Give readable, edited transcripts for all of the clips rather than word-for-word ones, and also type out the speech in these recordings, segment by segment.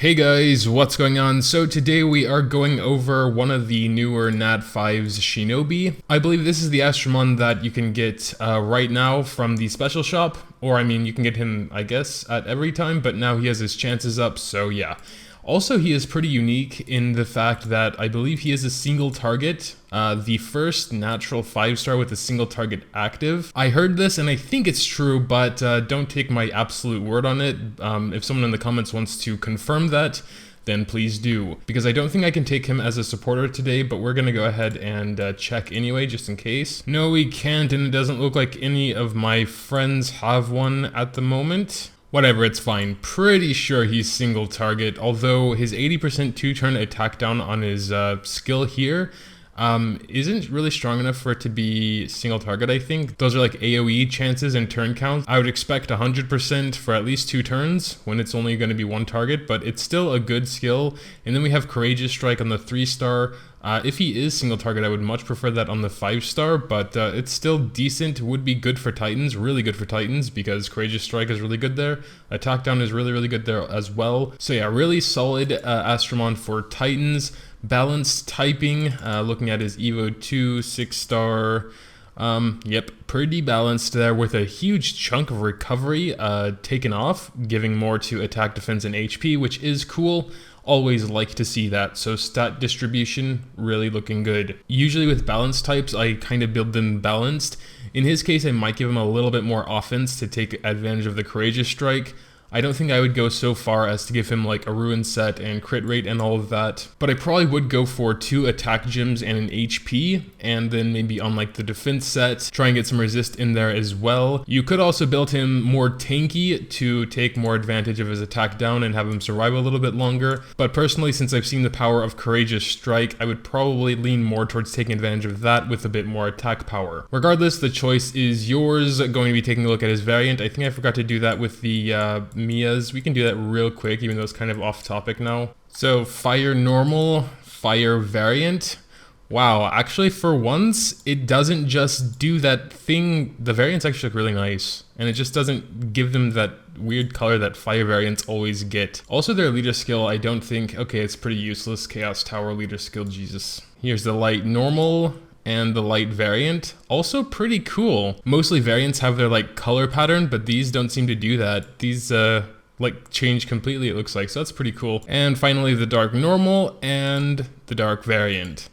Hey guys, what's going on? So today we are going over one of the newer Nat 5's Shinobi. I believe this is the Astromon that you can get right now from the special shop, or I mean you can get him I guess at every time, but now he has his chances up, so yeah. Also, he is pretty unique in the fact that I believe he is a single target, the first natural 5-star with a single target active. I heard this and I think it's true, but don't take my absolute word on it. If someone in the comments wants to confirm that, then please do. Because I don't think I can take him as a supporter today, but we're gonna go ahead and check anyway, just in case. No, we can't, and it doesn't look like any of my friends have one at the moment. Whatever, it's fine. Pretty sure he's single target, although his 80% 2-turn attack down on his skill here isn't really strong enough for it to be single target, I think. Those are like AoE chances and turn counts. I would expect 100% for at least 2 turns when it's only going to be 1 target, but it's still a good skill. And then we have Courageous Strike on the 3-star. If he is single target, I would much prefer that on the 5-star, but it's still decent. Would be good for Titans, really good for Titans, because Courageous Strike is really good there. Attack down is really good there as well. So yeah, really solid Astromon for Titans. Balanced typing, looking at his Evo 2, 6-star. Yep, pretty balanced there with a huge chunk of recovery taken off, giving more to attack, defense, and HP, which is cool. Always like to see that. So stat distribution, really looking good. Usually with balanced types, I kind of build them balanced. In his case, I might give him a little bit more offense to take advantage of the Courageous Strike. I don't think I would go so far as to give him like a ruin set and crit rate and all of that, but I probably would go for 2 attack gems and an HP, and then maybe on like the defense set, try and get some resist in there as well. You could also build him more tanky to take more advantage of his attack down and have him survive a little bit longer, but personally, since I've seen the power of Courageous Strike, I would probably lean more towards taking advantage of that with a bit more attack power. Regardless, the choice is yours. Going to be taking a look at his variant. I think I forgot to do that with the Mia's. We can do that real quick, even though it's kind of off topic now. So fire normal, fire variant. Wow, actually for once, it doesn't just do that thing. The variants actually look really nice, and it just doesn't give them that weird color that fire variants always get. Also their leader skill, I don't think, okay, it's pretty useless. Chaos Tower leader skill, Jesus. Here's the light normal and the light variant, also pretty cool. Mostly variants have their like color pattern, but these don't seem to do that. These like change completely, it looks like, so that's pretty cool. And finally the dark normal and the dark variant.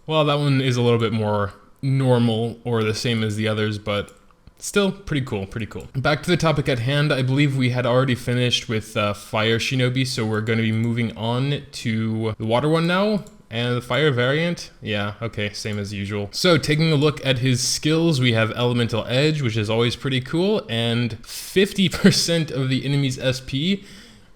Well, that one is a little bit more normal or the same as the others, but still pretty cool, pretty cool. Back to the topic at hand, I believe we had already finished with Fire Shinobi, so we're going to be moving on to the water one now. And the fire variant, yeah, okay, same as usual. So taking a look at his skills, we have Elemental Edge, which is always pretty cool, and 50% of the enemy's SP.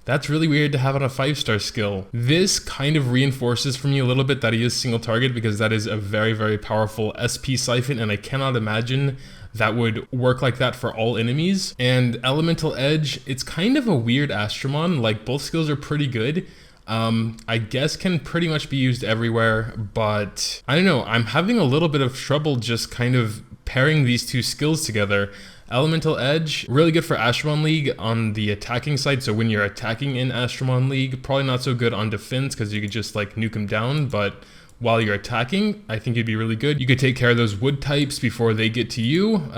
That's really weird to have on a 5-star skill. This kind of reinforces for me a little bit that he is single target, because that is a very powerful SP siphon, and I cannot imagine that would work like that for all enemies. And Elemental Edge, it's kind of a weird Astromon, like both skills are pretty good. I guess can pretty much be used everywhere, but I don't know, I'm having a little bit of trouble just kind of pairing these two skills together. Elemental Edge, really good for Astromon League on the attacking side, so when you're attacking in Astromon League, probably not so good on defense because you could just like nuke him down, but while you're attacking, I think it'd be really good. You could take care of those wood types before they get to you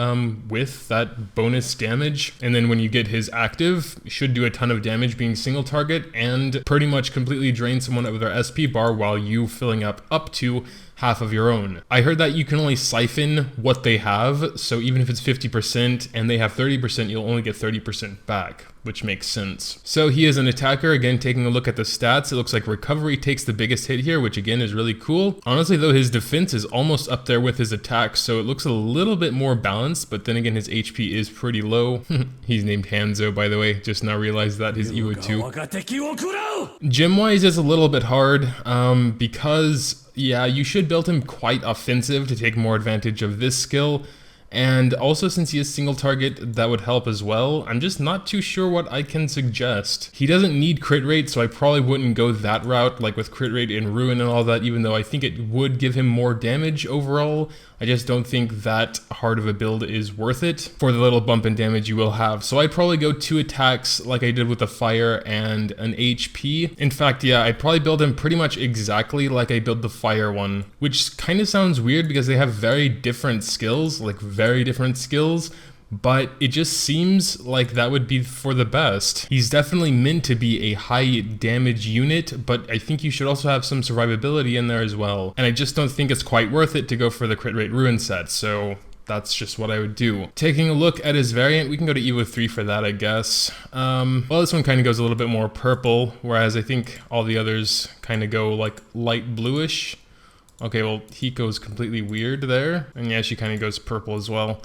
with that bonus damage. And then when you get his active, you should do a ton of damage being single target and pretty much completely drain someone of their SP bar while you filling up to half of your own. I heard that you can only siphon what they have, so even if it's 50% and they have 30%, you'll only get 30% back, which makes sense. So he is an attacker. Again, taking a look at the stats, it looks like recovery takes the biggest hit here, which again is really cool. Honestly though, his defense is almost up there with his attack, so it looks a little bit more balanced, but then again his HP is pretty low. He's named Hanzo, by the way, just now realized that, his Evo 2. Gem wise is a little bit hard because yeah, you should build him quite offensive to take more advantage of this skill. And also, since he is single target, that would help as well. I'm just not too sure what I can suggest. He doesn't need crit rate, so I probably wouldn't go that route, like with crit rate in Ruin and all that, even though I think it would give him more damage overall. I just don't think that hard of a build is worth it for the little bump in damage you will have. So I'd probably go 2 attacks like I did with the fire and an HP. In fact, yeah, I'd probably build him pretty much exactly like I built the fire one, which kind of sounds weird because they have very different skills, like very different skills. But it just seems like that would be for the best. He's definitely meant to be a high damage unit, but I think you should also have some survivability in there as well. And I just don't think it's quite worth it to go for the crit rate Ruin set, so that's just what I would do. Taking a look at his variant, we can go to Evo 3 for that, I guess. Well, this one kind of goes a little bit more purple, whereas I think all the others kind of go like light bluish. Okay, well, Hiko's completely weird there. And yeah, she kind of goes purple as well.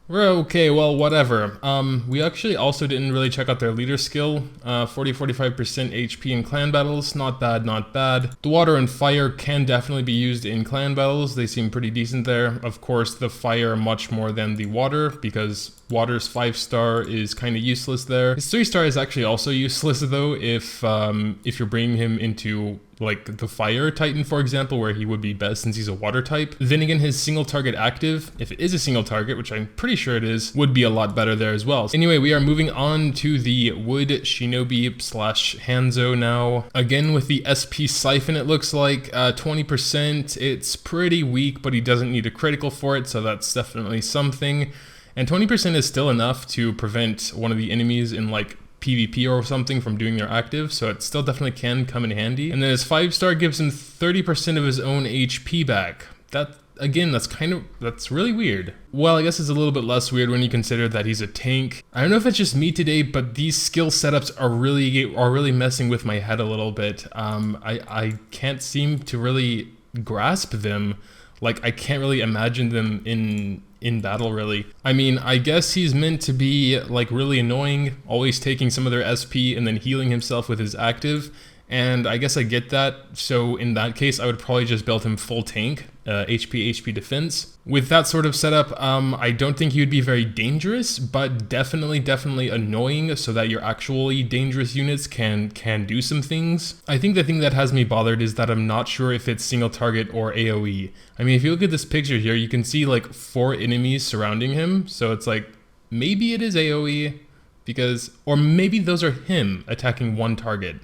Okay, well, whatever. We actually also didn't really check out their leader skill. 40-45% HP in clan battles, not bad, not bad. The water and fire can definitely be used in clan battles. They seem pretty decent there. Of course, the fire much more than the water, because water's 5-star is kind of useless there. His 3-star is actually also useless though if you're bringing him into like the fire titan, for example, where he would be best since he's a water type. Then again, his single target active, if it is a single target, which I'm pretty sure it is, would be a lot better there as well. Anyway, we are moving on to the wood Shinobi slash Hanzo now. Again, with the SP siphon, it looks like 20%. It's pretty weak, but he doesn't need a critical for it, so that's definitely something. And 20% is still enough to prevent one of the enemies in like PvP or something from doing their active, so it still definitely can come in handy. And then his 5-star gives him 30% of his own HP back. That, again, that's really weird. Well, I guess it's a little bit less weird when you consider that he's a tank. I don't know if it's just me today, but these skill setups are really messing with my head a little bit. I can't seem to really grasp them. Like, I can't really imagine them in battle, really. I mean, I guess he's meant to be like really annoying, always taking some of their SP and then healing himself with his active, and I guess I get that. So in that case, I would probably just build him full tank, HP defense. With that sort of setup, I don't think he would be very dangerous, but definitely annoying so that your actually dangerous units can do some things. I think the thing that has me bothered is that I'm not sure if it's single target or AoE. I mean, if you look at this picture here, you can see like 4 enemies surrounding him, so it's like, maybe it is AoE, because, or maybe those are him attacking one target.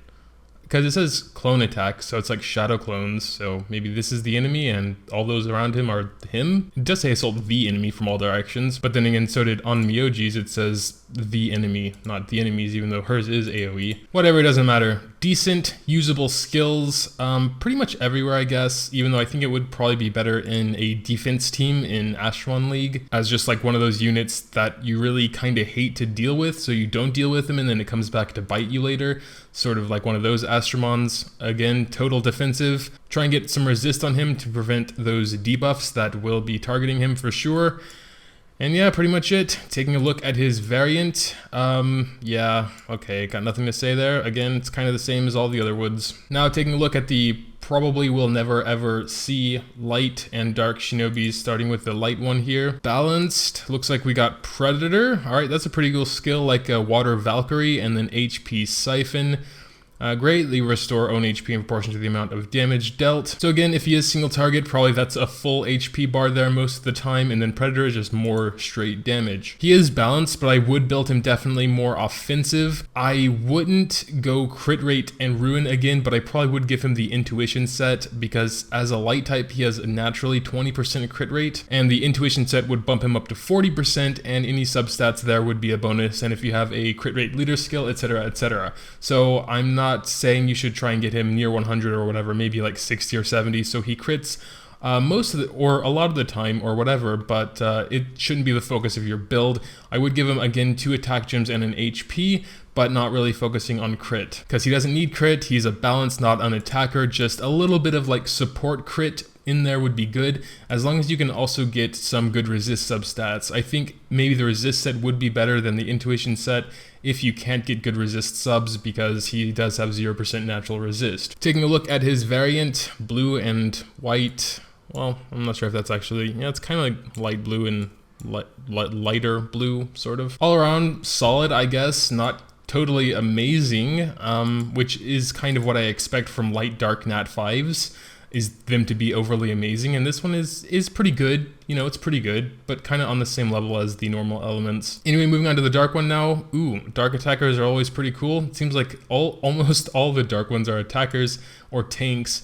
Because it says clone attack, so it's like shadow clones, so maybe this is the enemy and all those around him are him. It does say assault the enemy from all directions, but then again, so did on Miyoji's, it says the enemy, not the enemies, even though hers is AoE. Whatever, it doesn't matter. Decent, usable skills, pretty much everywhere, I guess, even though I think it would probably be better in a defense team in Ashwan League, as just like one of those units that you really kind of hate to deal with, so you don't deal with them and then it comes back to bite you later. Sort of like one of those Astromons. Again, total defensive. Try and get some resist on him to prevent those debuffs that will be targeting him for sure. And yeah, pretty much it. Taking a look at his variant. Yeah, okay, got nothing to say there. Again, it's kind of the same as all the other woods. Now taking a look at the probably will never ever see light and dark Shinobis, starting with the light one here. Balanced, looks like we got Predator. All right, that's a pretty cool skill, like a Water Valkyrie, and then HP Siphon. Greatly restore own HP in proportion to the amount of damage dealt. So again, if he is single target, probably that's a full HP bar there most of the time, and then Predator is just more straight damage. He is balanced, but I would build him definitely more offensive. I wouldn't go crit rate and ruin again, but I probably would give him the intuition set, because as a light type, he has a naturally 20% crit rate, and the intuition set would bump him up to 40%, and any substats there would be a bonus, and if you have a crit rate leader skill, etc, etc. So I'm not saying you should try and get him near 100 or whatever, maybe like 60 or 70, so he crits most of the, or a lot of the time or whatever, but it shouldn't be the focus of your build. I would give him, again, 2 attack gems and an HP, but not really focusing on crit, because he doesn't need crit. He's a balance, not an attacker. Just a little bit of like support crit in there would be good, as long as you can also get some good resist substats. I think maybe the resist set would be better than the intuition set if you can't get good resist subs, because he does have 0% natural resist. Taking a look at his variant, blue and white. Well, I'm not sure if that's actually, yeah, it's kind of like light blue and lighter blue, sort of. All around solid, I guess, not totally amazing, which is kind of what I expect from light dark nat 5s, is them to be overly amazing, and this one is pretty good. You know, it's pretty good, but kind of on the same level as the normal elements. Anyway, moving on to the dark one now. Ooh, dark attackers are always pretty cool. It seems like almost all the dark ones are attackers or tanks.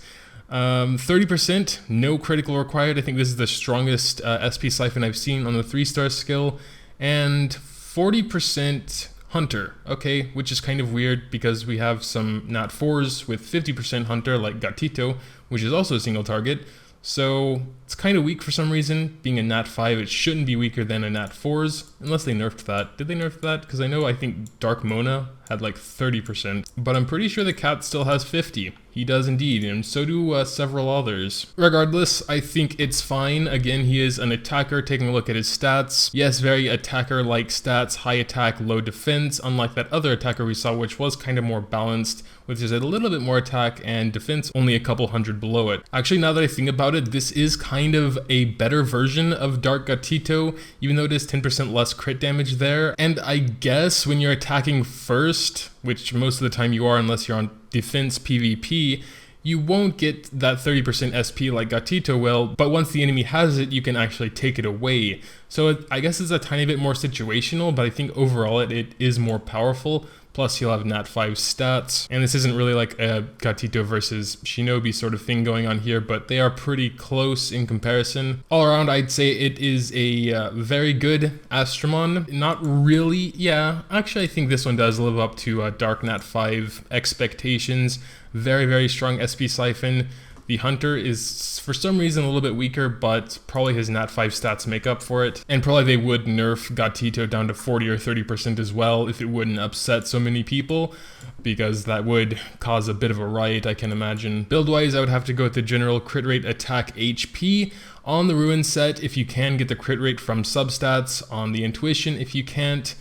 30%, no critical required. I think this is the strongest SP Siphon I've seen on the 3-star skill, and 40% Hunter, okay, which is kind of weird because we have some Nat 4s with 50% Hunter like Gatito, which is also a single target. So it's kind of weak for some reason. Being a Nat 5, it shouldn't be weaker than a Nat 4s, unless they nerfed that. Did they nerf that? Because I think Dark Mona had like 30%, but I'm pretty sure the cat still has 50. He does indeed, and so do several others. Regardless, I think it's fine. Again, he is an attacker. Taking a look at his stats, yes, very attacker-like stats, high attack, low defense, unlike that other attacker we saw, which was kind of more balanced, which is a little bit more attack and defense, only a couple hundred below it. Actually, now that I think about it, this is kind of a better version of Dark Gatito, even though it is 10% less crit damage there. And I guess when you're attacking first, which most of the time you are unless you're on defense PvP, you won't get that 30% SP like Gatito will, but once the enemy has it, you can actually take it away. So I guess it's a tiny bit more situational, but I think overall it is more powerful. Plus he'll have Nat 5 stats, and this isn't really like a Gatito versus Shinobi sort of thing going on here, but they are pretty close in comparison. All around, I'd say it is a very good Astromon. Not really, yeah, actually I think this one does live up to Dark Nat 5 expectations. Very, very strong SP Siphon. The Hunter is, for some reason, a little bit weaker, but probably his Nat 5 stats make up for it. And probably they would nerf Gatito down to 40 or 30% as well if it wouldn't upset so many people, because that would cause a bit of a riot, I can imagine. Build-wise, I would have to go with the general crit rate, attack, HP. On the Ruin set, if you can, get the crit rate from substats. On the Intuition, if you can't,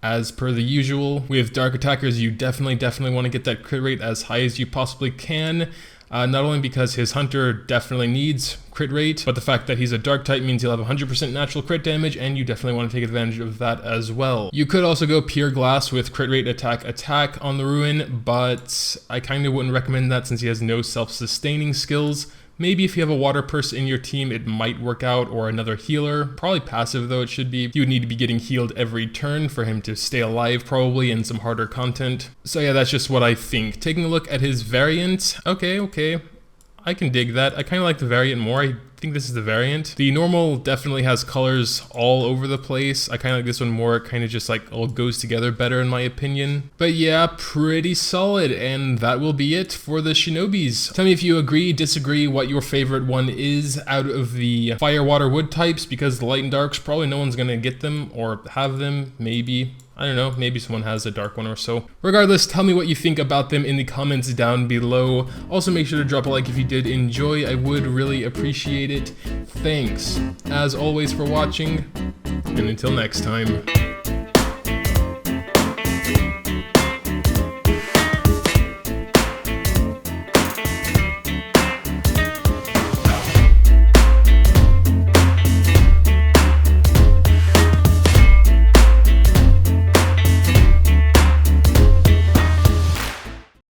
as per the usual. With Dark Attackers, you definitely want to get that crit rate as high as you possibly can. Not only because his Hunter definitely needs crit rate, but the fact that he's a dark type means he'll have 100% natural crit damage, and you definitely want to take advantage of that as well. You could also go Pure Glass with crit rate, attack on the Ruin, but I kind of wouldn't recommend that since he has no self-sustaining skills. Maybe if you have a water purse in your team, it might work out, or another healer. Probably passive though, it should be. He would need to be getting healed every turn for him to stay alive probably, in some harder content. So yeah, that's just what I think. Taking a look at his variant, okay. I can dig that. I kind of like the variant more. I think this is the variant. The normal definitely has colors all over the place. I kind of like this one more. It kind of just like all goes together better in my opinion. But yeah, pretty solid. And that will be it for the Shinobis. Tell me if you agree, disagree, what your favorite one is out of the fire, water, wood types, because the light and darks, probably no one's going to get them or have them, maybe. I don't know, maybe someone has a dark one or so. Regardless, tell me what you think about them in the comments down below. Also, make sure to drop a like if you did enjoy. I would really appreciate it. Thanks, as always, for watching, and until next time.